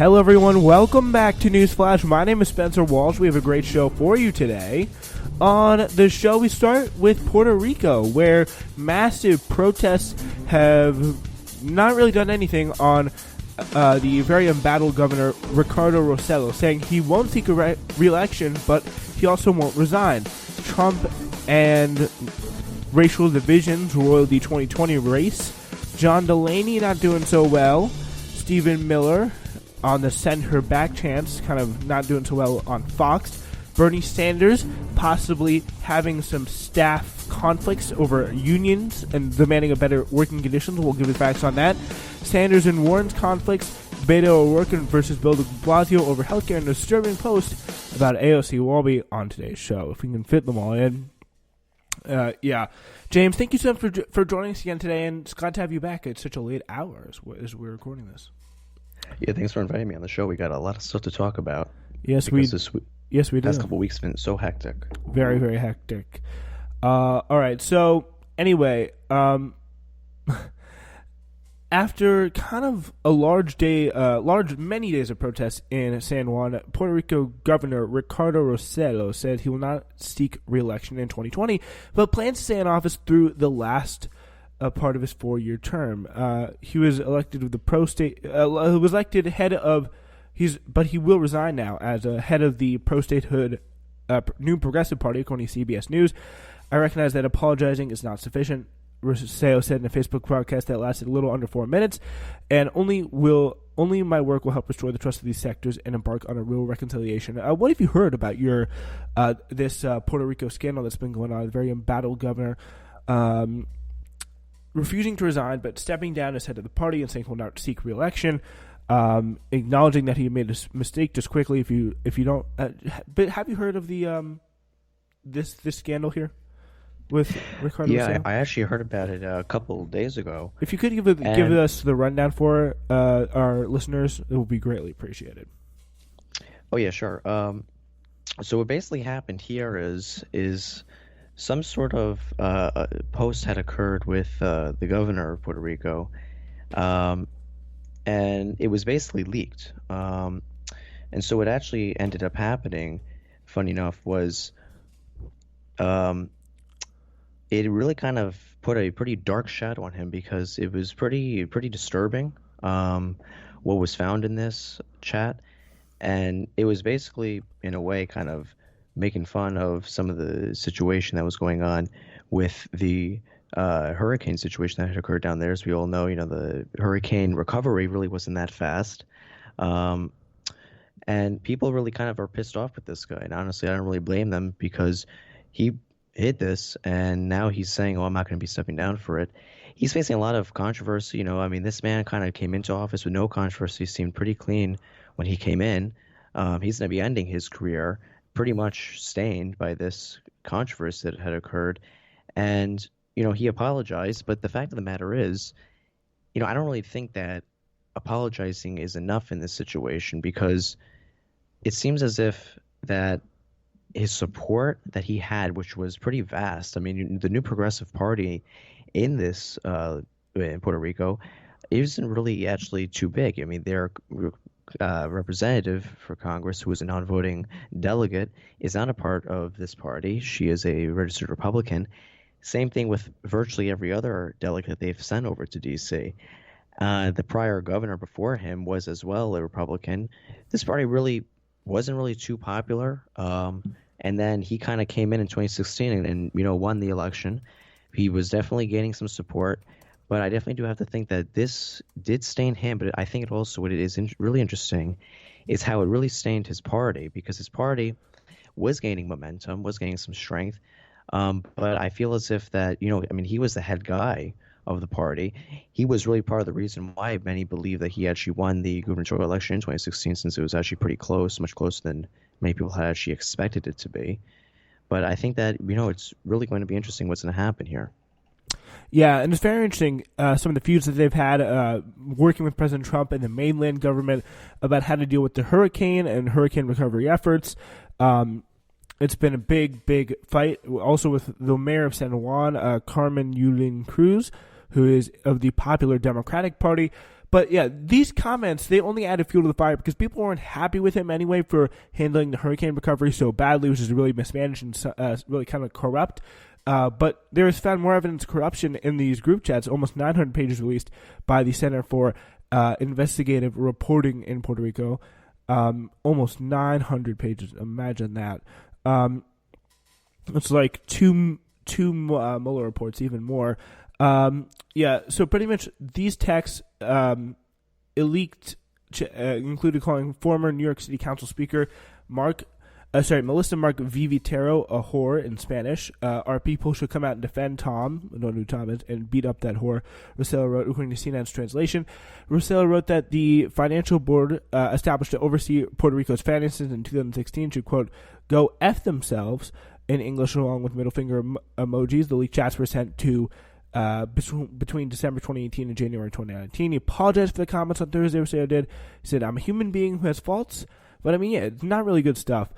Hello, everyone. Welcome back to Newsflash. My name is Spencer Walsh. We have a great show for you today. On the show, we start with Puerto Rico, where massive protests have not really done anything on the very embattled governor, Ricardo Rossello, saying he won't seek a re-election, but he also won't resign. Trump and racial divisions roil the 2020 race. John Delaney not doing so well. Stephen Miller on the send her back chance, kind of not doing so well on Fox. Bernie Sanders possibly having some staff conflicts over unions and demanding a better working conditions. We'll give you facts on that. Sanders and Warren's conflicts. Beto O'Rourke versus Bill de Blasio over healthcare, and a disturbing post about AOC will all be on today's show, if we can fit them all in. Yeah. James, thank you so much for joining us again today, and it's glad to have you back at such a late hour as we're recording this. Yeah, thanks for inviting me on the show. We got a lot of stuff to talk about. Yes, we do. Past couple weeks been so hectic. Very, very hectic. All right. So anyway, after kind of a many days of protests in San Juan, Puerto Rico Governor Ricardo Rossello said he will not seek re-election in 2020, but plans to stay in office through the last part of his 4-year term. He was elected with the was elected head of. But he will resign now as a head of the pro-statehood New Progressive Party, according to CBS News. I recognize that apologizing is not sufficient, Rossello said in a Facebook broadcast that lasted a little under 4 minutes, and only my work will help restore the trust of these sectors and embark on a real reconciliation. What have you heard about this Puerto Rico scandal that's been going on? The very embattled governor refusing to resign, but stepping down as head of the party and saying he will not seek re-election. Acknowledging that he made a mistake just quickly. If you don't, but have you heard of the this scandal here with Ricardo? Yeah, I actually heard about it a couple of days ago. If you could give us the rundown for our listeners, it would be greatly appreciated. Oh yeah, sure. So what basically happened here is some sort of post had occurred with the governor of Puerto Rico. And it was basically leaked. And so what actually ended up happening, funny enough, was it really kind of put a pretty dark shadow on him, because it was pretty disturbing what was found in this chat. And it was basically, in a way, kind of making fun of some of the situation that was going on with the hurricane situation that had occurred down there. As we all know, the hurricane recovery really wasn't that fast. And people really kind of are pissed off with this guy. And honestly, I don't really blame them, because he hid this, and now he's saying, I'm not going to be stepping down for it. He's facing a lot of controversy. This man kind of came into office with no controversy, seemed pretty clean when he came in. He's going to be ending his career pretty much stained by this controversy that had occurred. And he apologized, but the fact of the matter is, I don't really think that apologizing is enough in this situation, because it seems as if that his support that he had, which was pretty vast. I mean, the New Progressive Party in this in Puerto Rico isn't really actually too big. I mean, their representative for Congress, who is a non-voting delegate, is not a part of this party. She is a registered Republican. Same thing with virtually every other delegate they've sent over to D.C. The prior governor before him was as well a Republican. This party really wasn't really too popular. And then he kind of came in 2016 and won the election. He was definitely gaining some support. But I definitely do have to think that this did stain him. But I think what it is really interesting is how it really stained his party, because his party was gaining momentum, was gaining some strength. But I feel as if that, he was the head guy of the party. He was really part of the reason why many believe that he actually won the gubernatorial election in 2016, since it was actually pretty close, much closer than many people had actually expected it to be. But I think that, it's really going to be interesting what's going to happen here. Yeah, and it's very interesting, some of the feuds that they've had working with President Trump and the mainland government about how to deal with the hurricane and hurricane recovery efforts. It's been a big, big fight. Also with the mayor of San Juan, Carmen Yulín Cruz, who is of the Popular Democratic Party. But yeah, these comments, they only added fuel to the fire because people weren't happy with him anyway for handling the hurricane recovery so badly, which is really mismanaged and really kind of corrupt. But there is found more evidence of corruption in these group chats, almost 900 pages released by the Center for Investigative Reporting in Puerto Rico. Almost 900 pages. Imagine that. It's like two Mueller reports, even more. So pretty much these texts leaked, included calling former New York City Council Speaker Melissa Mark Vivitero a whore in Spanish. Our people should come out and defend Tom, I don't know who Tom is, and beat up that whore, Rosella wrote, according to CNN's translation. Rosella wrote that the financial board established to oversee Puerto Rico's finances in 2016 should, quote, go F themselves, in English, along with middle finger emojis. The leaked chats were sent to between December 2018 and January 2019. He apologized for the comments on Thursday, Rosella did. He said, I'm a human being who has faults, but I mean, yeah, it's not really good stuff.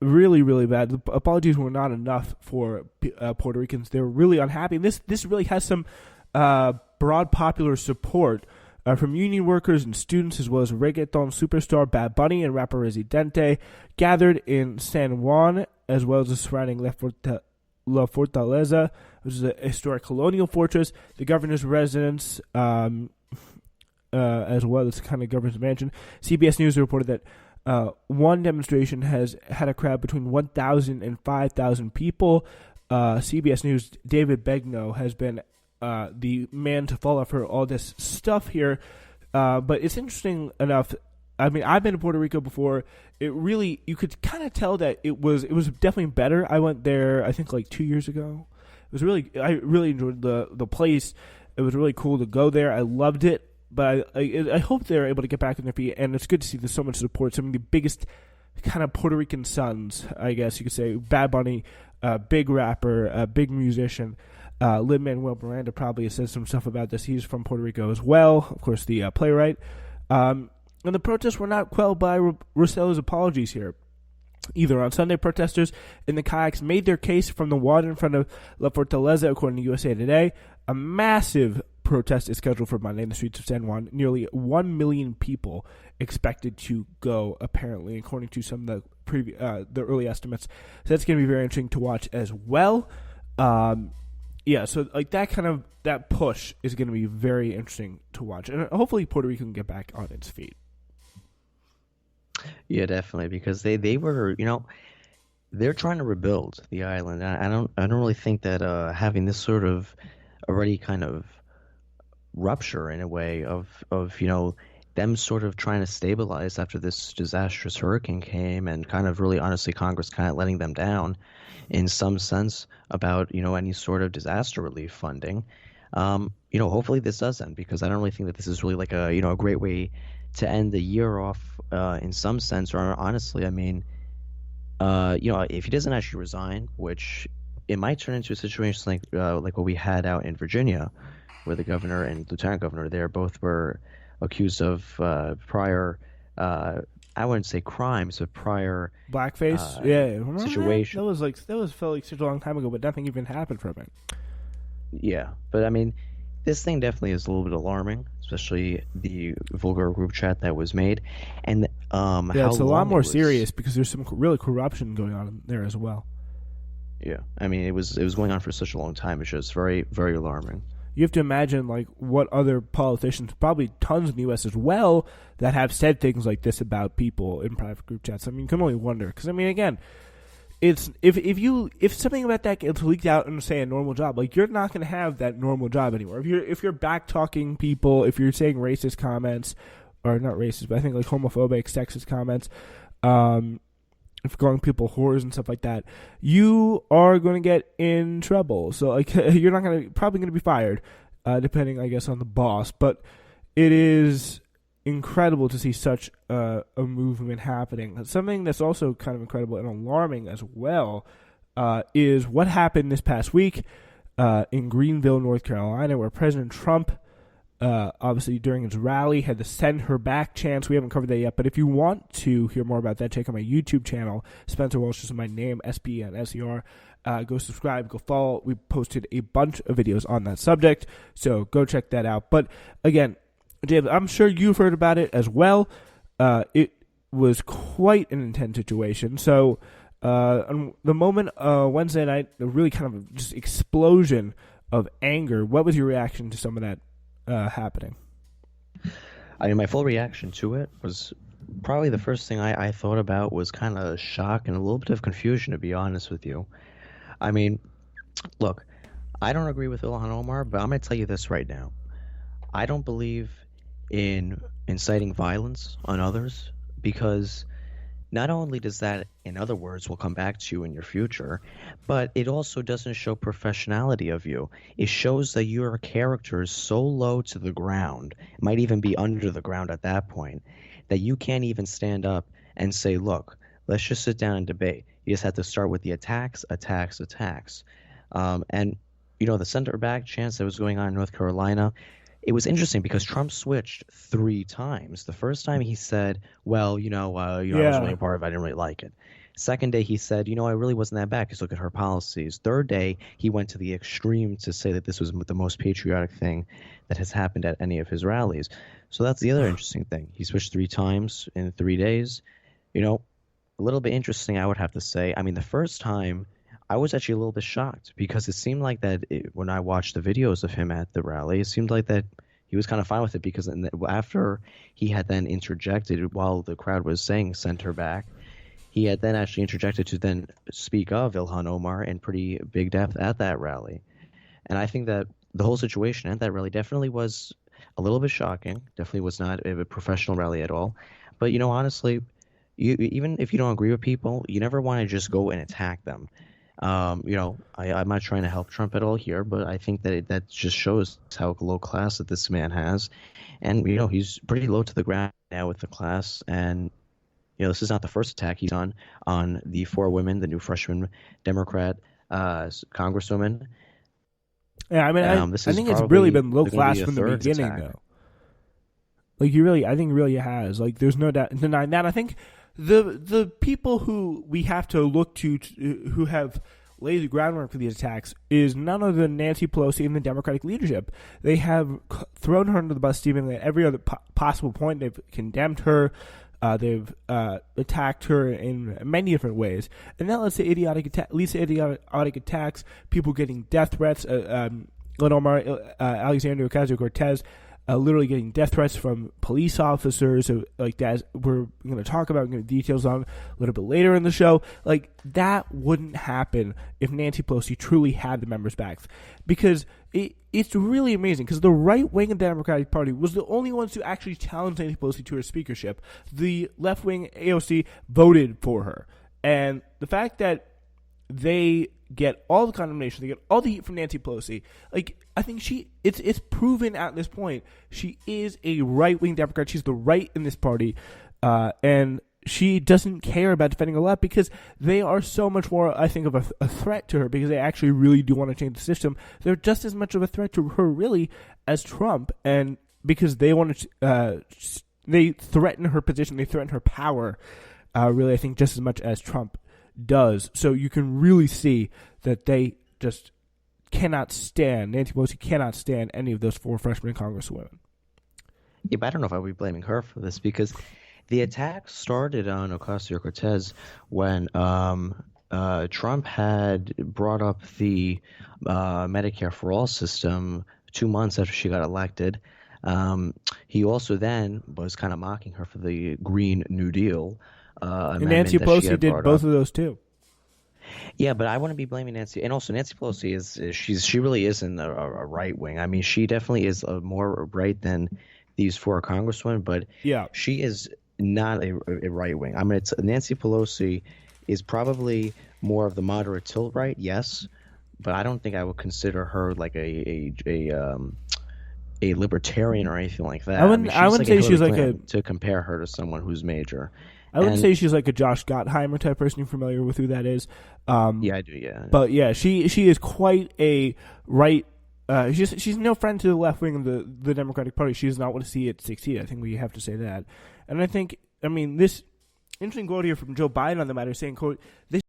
Really, really bad. The apologies were not enough for Puerto Ricans. They were really unhappy. And this really has some broad popular support from union workers and students, as well as reggaeton superstar Bad Bunny and rapper Residente, gathered in San Juan, as well as the surrounding La Fortaleza, which is a historic colonial fortress, the governor's residence, as well as kind of governor's mansion. CBS News reported that one demonstration has had a crowd between 1,000 and 5,000 people. CBS News' David Begnaud has been the man to follow for all this stuff here. But it's interesting enough. I mean, I've been to Puerto Rico before. It really, you could kind of tell that it was definitely better. I went there, I think, like 2 years ago. I really enjoyed the place. It was really cool to go there. I loved it. But I hope they're able to get back on their feet, and it's good to see there's so much support. Some of the biggest kind of Puerto Rican sons, I guess you could say. Bad Bunny, big rapper, big musician. Lin-Manuel Miranda probably said some stuff about this. He's from Puerto Rico as well, of course, the playwright. And the protests were not quelled by Rosella's apologies here. Either on Sunday, protesters in the kayaks made their case from the water in front of La Fortaleza, according to USA Today. A massive protest is scheduled for Monday in the streets of San Juan. Nearly 1 million people expected to go, apparently, according to some of the early estimates. So that's going to be very interesting to watch as well. So like that push is going to be very interesting to watch, and hopefully Puerto Rico can get back on its feet. Yeah, definitely, because they were, they're trying to rebuild the island. I don't really think that having this sort of already kind of rupture in a way of them sort of trying to stabilize after this disastrous hurricane came, and kind of really honestly Congress kind of letting them down in some sense about any sort of disaster relief funding. Hopefully this does end, because I don't really think that this is really like a great way to end the year off in some sense. Or honestly, I mean, if he doesn't actually resign, which it might turn into a situation like what we had out in Virginia, where the governor and lieutenant governor there both were accused of prior, I wouldn't say crimes, but prior blackface. Situation. That felt like such a long time ago, but nothing even happened from it. Yeah, but I mean, this thing definitely is a little bit alarming, especially the vulgar group chat that was made, and it's a lot more serious because there's some really corruption going on there as well. Yeah, I mean, it was going on for such a long time. It's just very, very alarming. You have to imagine like what other politicians, probably tons in the U.S. as well, that have said things like this about people in private group chats. I mean, you can only wonder, because I mean, again, it's if something about that gets leaked out in, say, a normal job, like, you're not going to have that normal job anymore. If you're back talking people, if you're saying racist comments, or not racist, but I think like homophobic, sexist comments, if you're calling people whores and stuff like that, you are going to get in trouble. So like, you're probably going to be fired, depending, I guess, on the boss. But it is incredible to see such a movement happening. Something that's also kind of incredible and alarming as well is what happened this past week in Greenville, North Carolina, where President Trump obviously during his rally, had the send her back chants. We haven't covered that yet, but if you want to hear more about that, check out my YouTube channel. Spencer Walsh is my name, SPNSER. Go subscribe, go follow. We posted a bunch of videos on that subject, so go check that out. But again, James, I'm sure you've heard about it as well. It was quite an intense situation. So on the moment Wednesday night, a really kind of just explosion of anger. What was your reaction to some of that happening? I mean, my full reaction to it was probably the first thing I thought about was kind of shock and a little bit of confusion, to be honest with you. I mean, look, I don't agree with Ilhan Omar, but I'm going to tell you this right now. I don't believe in inciting violence on others because not only does that, in other words, will come back to you in your future, but it also doesn't show professionality of you. It shows that your character is so low to the ground, it might even be under the ground at that point, that you can't even stand up and say, look, let's just sit down and debate. You just have to start with the attacks. And, the center back chance that was going on in North Carolina, it was interesting because Trump switched 3 times. The first time he said, well, I was really a part of it. I didn't really like it. Second day he said, I really wasn't that bad because look at her policies. Third day he went to the extreme to say that this was the most patriotic thing that has happened at any of his rallies. So that's the other interesting thing. He switched 3 times in 3 days. A little bit interesting, I would have to say. I mean, the first time I was actually a little bit shocked because it seemed like that when I watched the videos of him at the rally, it seemed like that he was kind of fine with it because after he had then interjected while the crowd was saying send her back, he had then actually interjected to then speak of Ilhan Omar in pretty big depth at that rally. And I think that the whole situation at that rally definitely was a little bit shocking, definitely was not a professional rally at all. But, honestly, even if you don't agree with people, you never want to just go and attack them. I'm not trying to help Trump at all here, but I think that that just shows how low class that this man has. And, he's pretty low to the ground now with the class. And, this is not the first attack he's on the 4 women, the new freshman Democrat congresswoman. Yeah, I mean, I think it's really been low class from the beginning, attack. Though. Like, I think he really has. Like, there's no doubt denying that. I think the people who we have to look to who have laid the groundwork for these attacks is none other than Nancy Pelosi and the Democratic leadership. They have thrown her under the bus seemingly at every other possible point. They've condemned her. They've attacked her in many different ways. And that leads to idiotic attacks, people getting death threats. Alexandria Ocasio-Cortez literally getting death threats from police officers, like that we're going to talk about, details on a little bit later in the show. Like, that wouldn't happen if Nancy Pelosi truly had the members' backs, because it's really amazing, because the right wing of the Democratic Party was the only ones to actually challenge Nancy Pelosi to her speakership. The left wing AOC voted for her, and the fact that they get all the condemnation, they get all the heat from Nancy Pelosi. Like, I think it's proven at this point she is a right-wing Democrat. She's the right in this party, and she doesn't care about defending her left because they are so much more, I think, of a threat to her, because they actually really do want to change the system. They're just as much of a threat to her, really, as Trump, and because they want to, they threaten her position, they threaten her power, really, I think, just as much as Trump does. So you can really see that they just cannot stand, Nancy Pelosi cannot stand any of those 4 freshman congresswomen. Yeah, but I don't know if I would be blaming her for this, because the attack started on Ocasio-Cortez when Trump had brought up the Medicare for All system 2 months after she got elected. He also then was kind of mocking her for the Green New Deal. And Nancy Pelosi did both of those too. Yeah, but I wouldn't be blaming Nancy. And also, Nancy Pelosi she really isn't a right wing. I mean, she definitely is more right than these 4 congresswomen, but yeah, she is not a right wing. I mean, Nancy Pelosi is probably more of the moderate tilt right, yes, but I don't think I would consider her like a libertarian or anything like that. I wouldn't say she's like to compare her to someone who's major. I wouldn't say she's like a Josh Gottheimer type person. You're familiar with who that is? Yeah, I do. Yeah, but yeah, she is quite a right She's no friend to the left wing of the Democratic Party. She does not want to see it succeed. I think we have to say that. And I think, this interesting quote here from Joe Biden on the matter saying, quote, "This